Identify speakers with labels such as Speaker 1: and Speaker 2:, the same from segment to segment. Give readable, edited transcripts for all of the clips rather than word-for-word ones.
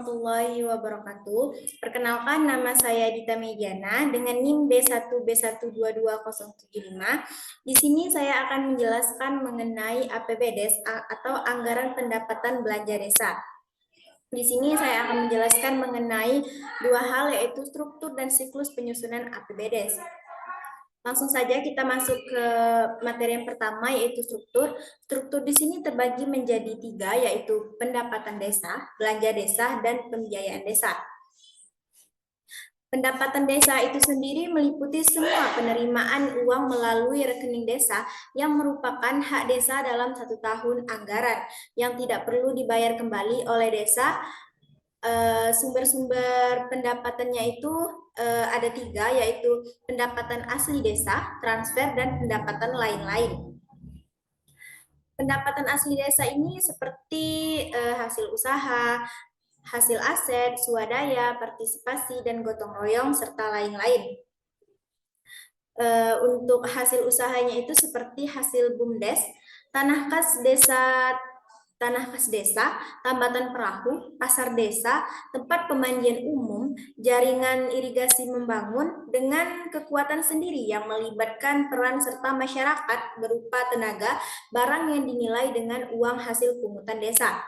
Speaker 1: warahmatullahi wabarakatuh. Perkenalkan, nama saya Dita Mediana dengan NIM B1B1222075. Di sini saya akan menjelaskan mengenai APBDes atau Anggaran Pendapatan Belanja Desa. Di sini saya akan menjelaskan mengenai dua hal, yaitu struktur dan siklus penyusunan APBDes. Langsung saja kita masuk ke materi yang pertama, yaitu struktur. Struktur di sini terbagi menjadi tiga, yaitu pendapatan desa, belanja desa, dan pembiayaan desa. Pendapatan desa itu sendiri meliputi semua penerimaan uang melalui rekening desa yang merupakan hak desa dalam 1 tahun anggaran yang tidak perlu dibayar kembali oleh desa. Sumber-sumber pendapatannya itu ada tiga, yaitu pendapatan asli desa, transfer, dan pendapatan lain-lain. Pendapatan asli desa ini seperti hasil usaha, hasil aset, swadaya, partisipasi, dan gotong royong, serta lain-lain. Untuk hasil usahanya itu seperti hasil BUMDes, tanah kas desa, tambatan perahu, pasar desa, tempat pemandian umum, jaringan irigasi membangun dengan kekuatan sendiri yang melibatkan peran serta masyarakat berupa tenaga, barang yang dinilai dengan uang hasil pungutan desa.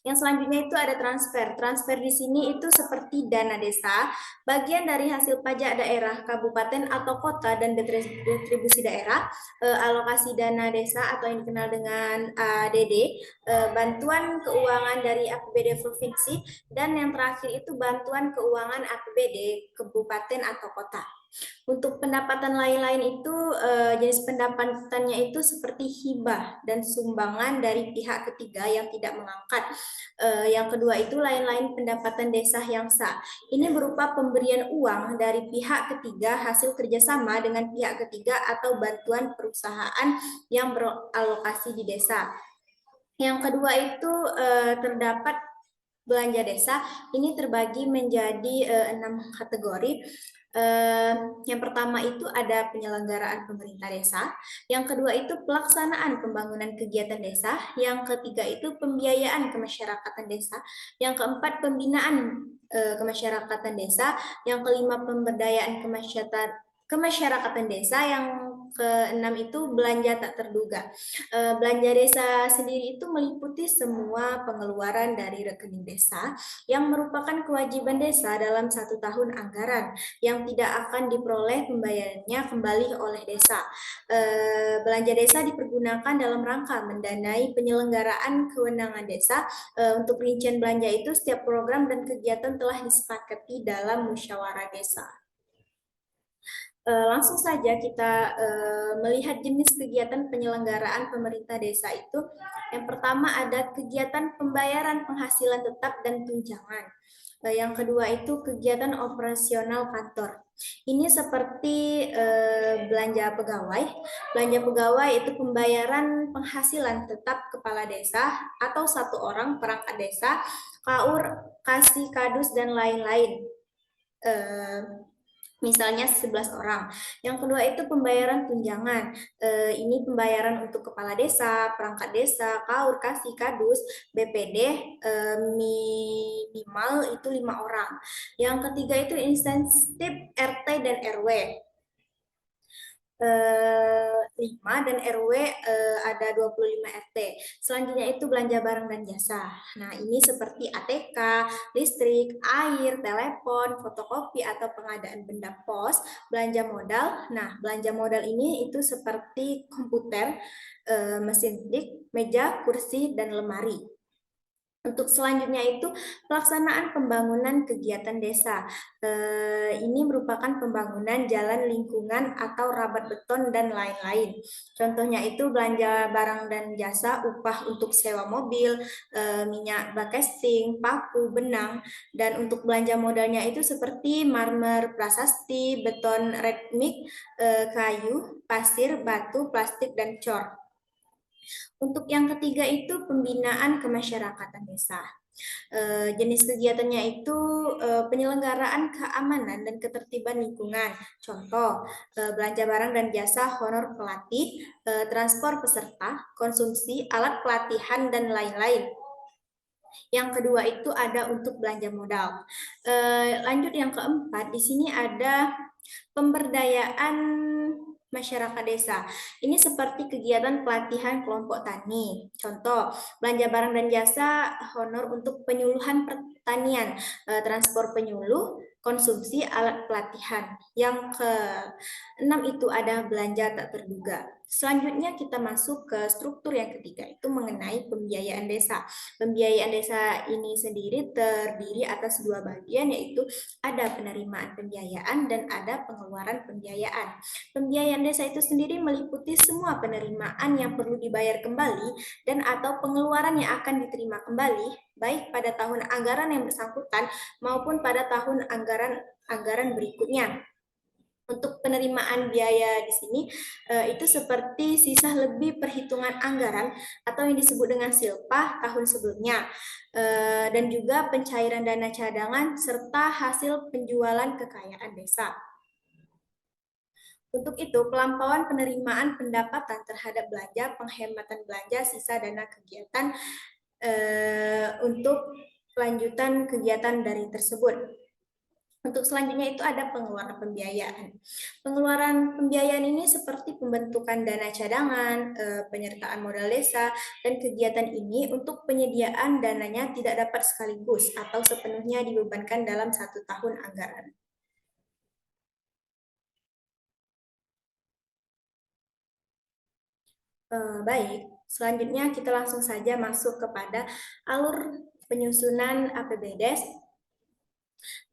Speaker 1: Yang selanjutnya itu ada transfer. Transfer di sini itu seperti dana desa, bagian dari hasil pajak daerah, kabupaten atau kota dan retribusi daerah, alokasi dana desa atau yang dikenal dengan ADD, bantuan keuangan dari APBD provinsi, dan yang terakhir itu bantuan keuangan APBD kabupaten atau kota. Untuk pendapatan lain-lain itu jenis pendapatannya itu seperti hibah dan sumbangan dari pihak ketiga yang tidak mengangkat. Yang kedua itu lain-lain pendapatan desa yang sah. Ini berupa pemberian uang dari pihak ketiga hasil kerjasama dengan pihak ketiga atau bantuan perusahaan yang beralokasi di desa. Yang kedua itu terdapat belanja desa. Ini terbagi menjadi 6 kategori. Yang pertama itu ada penyelenggaraan pemerintah desa, yang kedua itu pelaksanaan pembangunan kegiatan desa, yang ketiga itu pembiayaan kemasyarakatan desa, yang keempat pembinaan kemasyarakatan desa, yang kelima pemberdayaan kemasyarakatan desa, yang keenam itu belanja tak terduga. Belanja desa sendiri itu meliputi semua pengeluaran dari rekening desa yang merupakan kewajiban desa dalam 1 tahun anggaran yang tidak akan diperoleh pembayarannya kembali oleh desa. Belanja desa dipergunakan dalam rangka mendanai penyelenggaraan kewenangan desa. Untuk rincian belanja itu setiap program dan kegiatan telah disepakati dalam musyawarah desa. Langsung saja kita melihat jenis kegiatan penyelenggaraan pemerintah desa itu. Yang pertama ada kegiatan pembayaran penghasilan tetap dan tunjangan. Yang kedua itu kegiatan operasional kantor. Ini seperti belanja pegawai. Belanja pegawai itu pembayaran penghasilan tetap kepala desa atau 1 orang perangkat desa, KAUR, kasih, kadus, dan lain-lain. Misalnya 11 orang. Yang kedua itu pembayaran tunjangan. Ini pembayaran untuk kepala desa, perangkat desa, KAUR, kasih, kadus, BPD, minimal itu 5 orang. Yang ketiga itu insentif RT dan RW. 5 dan RW ada 25 RT. Selanjutnya itu belanja barang dan jasa. Nah, ini seperti ATK, listrik, air, telepon, fotokopi atau pengadaan benda pos, belanja modal. Nah, belanja modal ini itu seperti komputer, mesin tik, meja, kursi, dan lemari. Untuk selanjutnya itu pelaksanaan pembangunan kegiatan desa. Ini merupakan pembangunan jalan lingkungan atau rabat beton dan lain-lain. Contohnya itu belanja barang dan jasa, upah untuk sewa mobil, minyak bakesting, paku, benang. Dan untuk belanja modalnya itu seperti marmer prasasti, beton red mix, kayu, pasir, batu, plastik, dan cor. Untuk yang ketiga itu pembinaan kemasyarakatan desa. Jenis kegiatannya itu penyelenggaraan keamanan dan ketertiban lingkungan. Contoh, belanja barang dan jasa, honor pelatih, transport peserta, konsumsi, alat pelatihan, dan lain-lain. Yang kedua itu ada untuk belanja modal. Lanjut yang keempat, di sini ada pemberdayaan masyarakat desa. Ini seperti kegiatan pelatihan kelompok tani. Contoh, belanja barang dan jasa honor untuk penyuluhan pertanian, transport penyuluh, konsumsi alat pelatihan. Yang keenam itu ada belanja tak terduga. Selanjutnya kita masuk ke struktur yang ketiga, itu mengenai pembiayaan desa. Pembiayaan desa ini sendiri terdiri atas dua bagian, yaitu ada penerimaan pembiayaan dan ada pengeluaran pembiayaan. Pembiayaan desa itu sendiri meliputi semua penerimaan yang perlu dibayar kembali dan atau pengeluaran yang akan diterima kembali, baik pada tahun anggaran yang bersangkutan maupun pada tahun anggaran berikutnya. Untuk penerimaan biaya di sini itu seperti sisa lebih perhitungan anggaran atau yang disebut dengan silpa tahun sebelumnya, dan juga pencairan dana cadangan serta hasil penjualan kekayaan desa. Untuk itu, pelampauan penerimaan pendapatan terhadap belanja, penghematan belanja, sisa dana kegiatan untuk lanjutan kegiatan dari tersebut. Untuk selanjutnya itu ada pengeluaran pembiayaan. Pengeluaran pembiayaan ini seperti pembentukan dana cadangan, penyertaan modal desa, dan kegiatan ini untuk penyediaan dananya tidak dapat sekaligus atau sepenuhnya dibebankan dalam satu tahun anggaran. Baik, selanjutnya kita langsung saja masuk kepada alur penyusunan APBDes.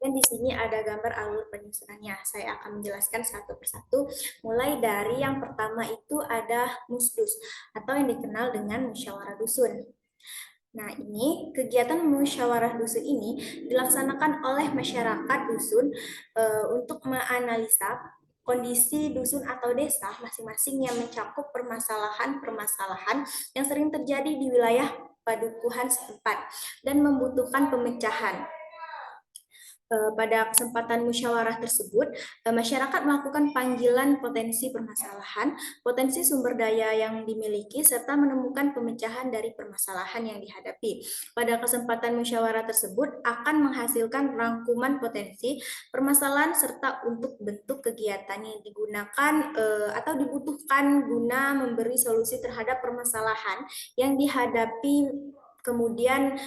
Speaker 1: Dan di sini ada gambar alur penyusunannya. Saya akan menjelaskan satu persatu. Mulai dari yang pertama itu ada musdus atau yang dikenal dengan musyawarah dusun. Nah, ini kegiatan musyawarah dusun ini dilaksanakan oleh masyarakat dusun untuk menganalisa kondisi dusun atau desa masing-masing yang mencakup permasalahan-permasalahan yang sering terjadi di wilayah padukuhan setempat dan membutuhkan pemecahan. Pada kesempatan musyawarah tersebut, masyarakat melakukan panggilan potensi permasalahan, potensi sumber daya yang dimiliki, serta menemukan pemecahan dari permasalahan yang dihadapi. Pada kesempatan musyawarah tersebut akan menghasilkan rangkuman potensi permasalahan serta untuk bentuk kegiatan yang digunakan atau dibutuhkan guna memberi solusi terhadap permasalahan yang dihadapi, kemudian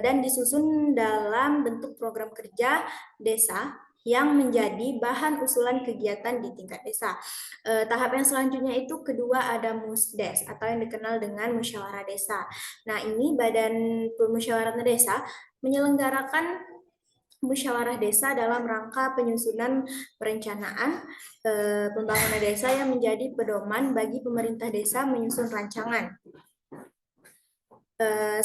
Speaker 1: dan disusun dalam bentuk program kerja desa yang menjadi bahan usulan kegiatan di tingkat desa. Tahap yang selanjutnya itu kedua ada musdes atau yang dikenal dengan musyawarah desa. Nah, ini badan pemusyawaratan desa menyelenggarakan musyawarah desa dalam rangka penyusunan perencanaan pembangunan desa yang menjadi pedoman bagi pemerintah desa menyusun rancangan.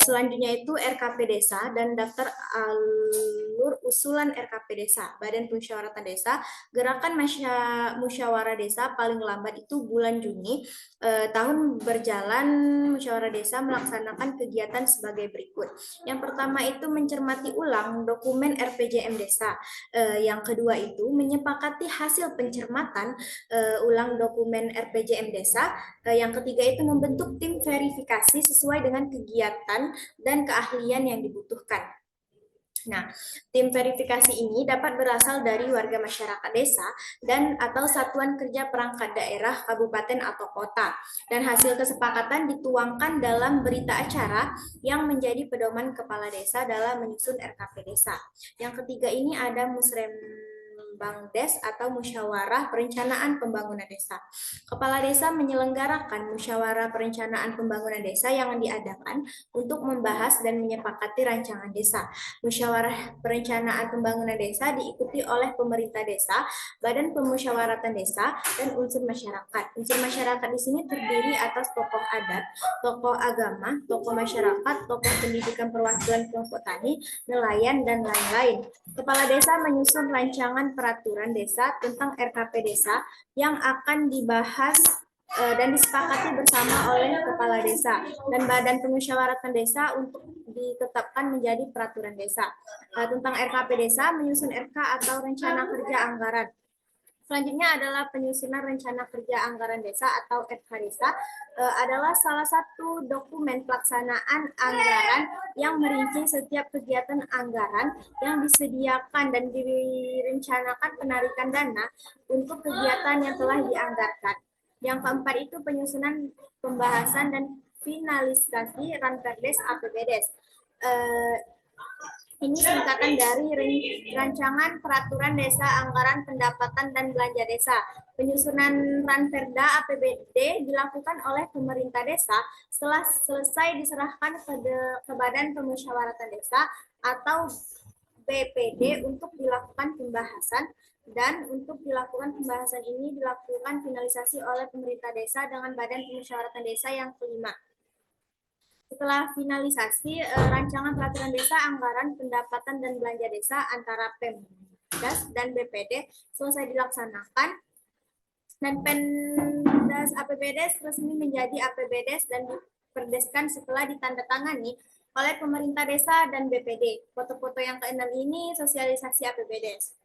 Speaker 1: Selanjutnya itu RKP Desa dan daftar alur usulan RKP Desa. Badan Pemusyawaratan Desa, gerakan musyawarah desa paling lambat itu bulan Juni. Tahun berjalan musyawarah desa melaksanakan kegiatan sebagai berikut. Yang pertama itu mencermati ulang dokumen RPJM Desa. Yang kedua itu menyepakati hasil pencermatan ulang dokumen RPJM Desa. Yang ketiga itu membentuk tim verifikasi sesuai dengan kegiatan dan keahlian yang dibutuhkan. Nah, tim verifikasi ini dapat berasal dari warga masyarakat desa dan atau satuan kerja perangkat daerah, kabupaten atau kota. Dan hasil kesepakatan dituangkan dalam berita acara yang menjadi pedoman kepala desa dalam menyusun RKP desa. Yang ketiga ini ada Musrembangdes atau Musyawarah Perencanaan Pembangunan Desa. Kepala desa menyelenggarakan musyawarah perencanaan pembangunan desa yang diadakan untuk membahas dan menyepakati rancangan desa. Musyawarah perencanaan pembangunan desa diikuti oleh pemerintah desa, badan pemusyawaratan desa, dan unsur masyarakat. Unsur masyarakat di sini terdiri atas tokoh adat, tokoh agama, tokoh masyarakat, tokoh pendidikan perwakilan kelompok tani, nelayan, dan lain-lain. Kepala desa menyusun rancangan peraturan desa tentang RKP desa yang akan dibahas dan disepakati bersama oleh kepala desa dan badan pemusyawaratan desa untuk ditetapkan menjadi peraturan desa. Tentang RKP desa, menyusun RK atau rencana kerja anggaran. Selanjutnya adalah penyusunan rencana kerja anggaran desa atau RKDesa, adalah salah satu dokumen pelaksanaan anggaran yang merinci setiap kegiatan anggaran yang disediakan dan direncanakan penarikan dana untuk kegiatan yang telah dianggarkan. Yang keempat itu penyusunan pembahasan dan finalisasi Ranperdes APBDes. Ini singkatan dari Rancangan Peraturan Desa Anggaran Pendapatan dan Belanja Desa. Penyusunan Ranperda APBD dilakukan oleh pemerintah desa setelah selesai diserahkan ke Badan Pemusyawaratan Desa atau BPD untuk dilakukan pembahasan, dan untuk dilakukan pembahasan ini dilakukan finalisasi oleh pemerintah desa dengan Badan Pemusyawaratan Desa yang kelima. Setelah finalisasi, rancangan peraturan desa, anggaran, pendapatan, dan belanja desa antara Pemdas dan BPD selesai dilaksanakan, dan Pemdas APBDes resmi menjadi APBDes dan diperdeskan setelah ditandatangani oleh pemerintah desa dan BPD. Foto-foto yang keenam ini sosialisasi APBDes.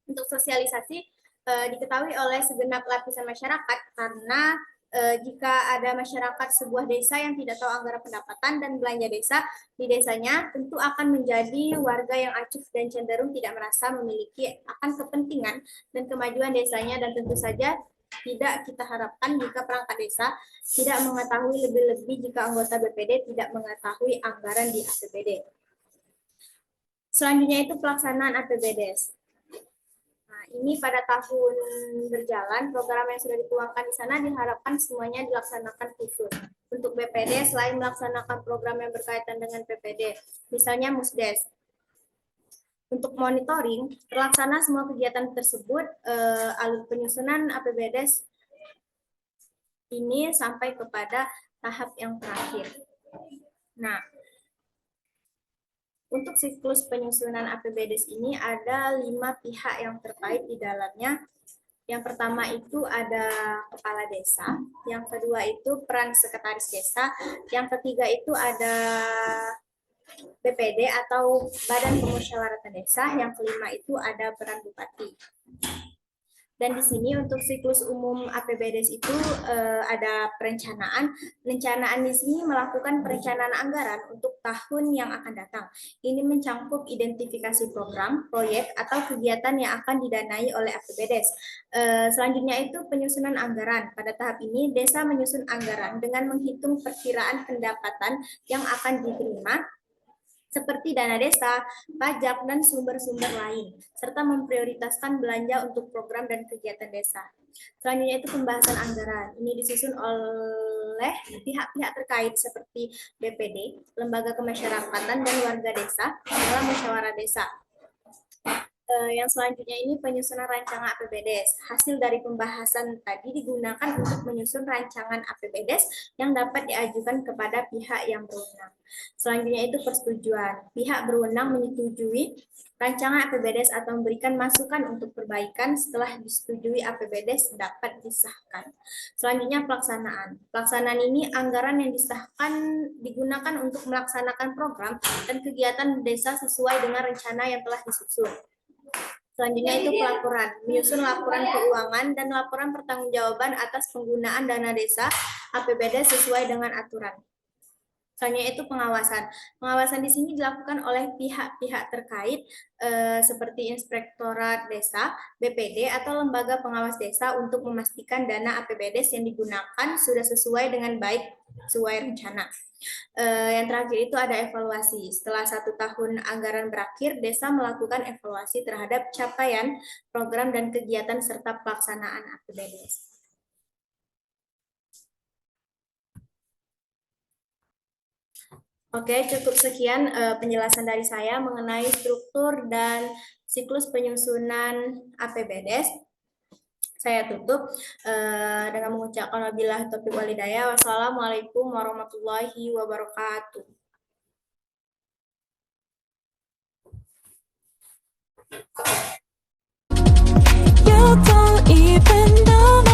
Speaker 1: Untuk sosialisasi diketahui oleh segenap lapisan masyarakat karena jika ada masyarakat sebuah desa yang tidak tahu anggaran pendapatan dan belanja desa di desanya, tentu akan menjadi warga yang acuh dan cenderung tidak merasa memiliki akan kepentingan dan kemajuan desanya, dan tentu saja tidak kita harapkan jika perangkat desa tidak mengetahui, lebih-lebih jika anggota BPD tidak mengetahui anggaran di APBD. Selanjutnya itu pelaksanaan APBDes. Ini pada tahun berjalan, program yang sudah dituangkan di sana diharapkan semuanya dilaksanakan khusus. Untuk BPD, selain melaksanakan program yang berkaitan dengan PPD, misalnya Musdes. Untuk monitoring, terlaksana semua kegiatan tersebut, alur penyusunan APBDes ini sampai kepada tahap yang terakhir. Nah, untuk siklus penyusunan APBDes ini ada 5 pihak yang terkait di dalamnya. Yang pertama itu ada kepala desa, yang kedua itu peran sekretaris desa, yang ketiga itu ada BPD atau Badan Pemusyawaratan Desa, yang kelima itu ada peran bupati. Dan di sini untuk siklus umum APBDes itu ada perencanaan. Perencanaan di sini melakukan perencanaan anggaran untuk tahun yang akan datang. Ini mencakup identifikasi program, proyek, atau kegiatan yang akan didanai oleh APBDes. Selanjutnya itu penyusunan anggaran. Pada tahap ini, desa menyusun anggaran dengan menghitung perkiraan pendapatan yang akan diterima, seperti dana desa, pajak, dan sumber-sumber lain, serta memprioritaskan belanja untuk program dan kegiatan desa. Selanjutnya itu pembahasan anggaran. Ini disusun oleh pihak-pihak terkait seperti BPD, lembaga kemasyarakatan, dan warga desa dalam musyawarah desa. Yang selanjutnya ini penyusunan rancangan APBDes. Hasil dari pembahasan tadi digunakan untuk menyusun rancangan APBDes yang dapat diajukan kepada pihak yang berwenang. Selanjutnya itu persetujuan. Pihak berwenang menyetujui rancangan APBDes atau memberikan masukan untuk perbaikan. Setelah disetujui, APBDes dapat disahkan. Selanjutnya pelaksanaan. Pelaksanaan ini anggaran yang disahkan digunakan untuk melaksanakan program dan kegiatan desa sesuai dengan rencana yang telah disusun. Selanjutnya itu pelaporan, menyusun laporan keuangan dan laporan pertanggungjawaban atas penggunaan dana desa APBD sesuai dengan aturan. Selanjutnya itu pengawasan. Pengawasan di sini dilakukan oleh pihak-pihak terkait seperti Inspektorat Desa, BPD, atau lembaga pengawas desa untuk memastikan dana APBD yang digunakan sudah sesuai dengan baik sesuai rencana. Yang terakhir itu ada evaluasi. Setelah 1 tahun anggaran berakhir, desa melakukan evaluasi terhadap capaian program dan kegiatan serta pelaksanaan APBD. Oke, cukup sekian penjelasan dari saya mengenai struktur dan siklus penyusunan APBDes. Saya tutup dengan mengucapkan wabillahi taufiq wal hidayah. Wassalamualaikum warahmatullahi wabarakatuh. You don't even know